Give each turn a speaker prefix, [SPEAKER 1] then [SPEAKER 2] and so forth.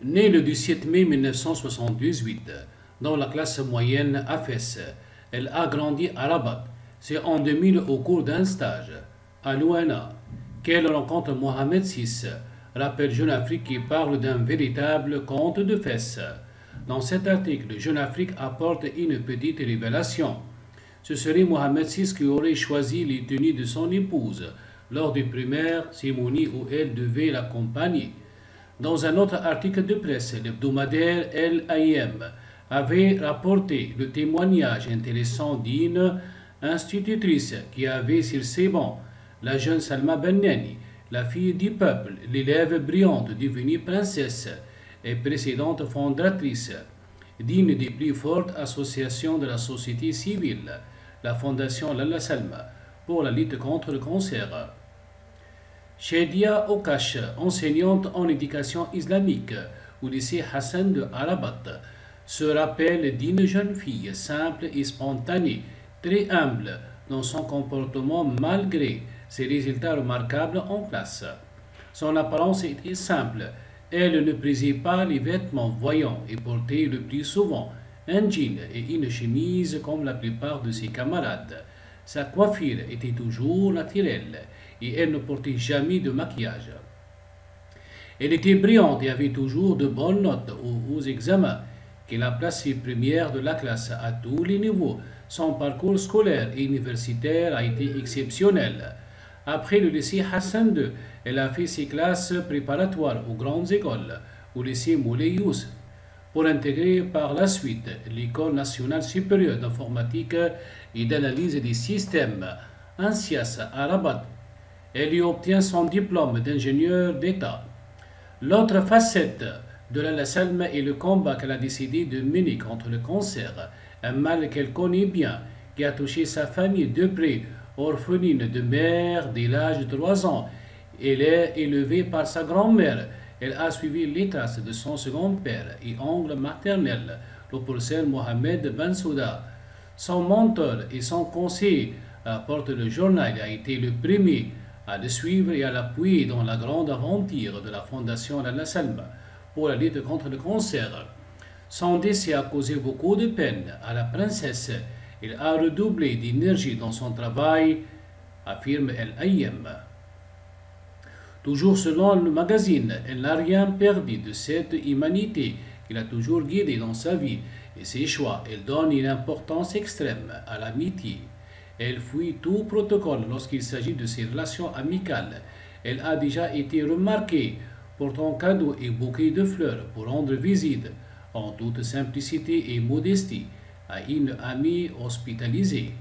[SPEAKER 1] Née le 17 mai 1978 dans la classe moyenne à Fès, elle a grandi à Rabat. C'est en 2000 au cours d'un stage à l'ONA qu'elle rencontre Mohamed VI, rappel Jeune Afrique qui parle d'un véritable conte de Fès. Dans cet article, Jeune Afrique apporte une petite révélation. Ce serait Mohamed VI qui aurait choisi les tenues de son épouse lors des primaires cérémonies où elle devait l'accompagner. Dans un autre article de presse, l'hebdomadaire El Ayem avait rapporté le témoignage intéressant d'une institutrice qui avait sur ses bancs la jeune Salma Bennani, la fille du peuple, l'élève brillante devenue princesse et précédente fondatrice d'une des plus fortes associations de la société civile, la Fondation Lalla Salma, pour la lutte contre le cancer. Shedia Okash, enseignante en éducation islamique au lycée Hassan de Arabat, se rappelle d'une jeune fille simple et spontanée, très humble dans son comportement malgré ses résultats remarquables en classe. Son apparence était simple. Elle ne prisait pas les vêtements voyants et portait le plus souvent un jean et une chemise comme la plupart de ses camarades. Sa coiffure était toujours naturelle et elle ne portait jamais de maquillage. Elle était brillante et avait toujours de bonnes notes aux examens, qu'elle a placée première de la classe à tous les niveaux. Son parcours scolaire et universitaire a été exceptionnel. Après le lycée Hassan II, elle a fait ses classes préparatoires aux grandes écoles, au lycée Moulay Youssef, pour intégrer par la suite l'École nationale supérieure d'informatique et d'analyse des systèmes, ANSIAS à Rabat. Elle y obtient son diplôme d'ingénieur d'État. L'autre facette de Lalla Salma est le combat qu'elle a décidé de mener contre le cancer, un mal qu'elle connaît bien, qui a touché sa famille de près. Orpheline de mère dès l'âge de 3 ans, elle est élevée par sa grand-mère. Elle a suivi les traces de son second père et oncle maternel, le professeur Mohamed Ben Souda. Son mentor et son conseiller, rapporte le journal, a été le premier à le suivre et à l'appuyer dans la grande aventure de la Fondation Lalla Salma pour la lutte contre le cancer. Son décès a causé beaucoup de peine à la princesse. Elle a redoublé d'énergie dans son travail, affirme El Ayem. Toujours selon le magazine, elle n'a rien perdu de cette humanité qu'il a toujours guidée dans sa vie et ses choix. Elle donne une importance extrême à l'amitié. Elle fuit tout protocole lorsqu'il s'agit de ses relations amicales. Elle a déjà été remarquée portant cadeaux et bouquets de fleurs pour rendre visite, en toute simplicité et modestie, à une amie hospitalisée.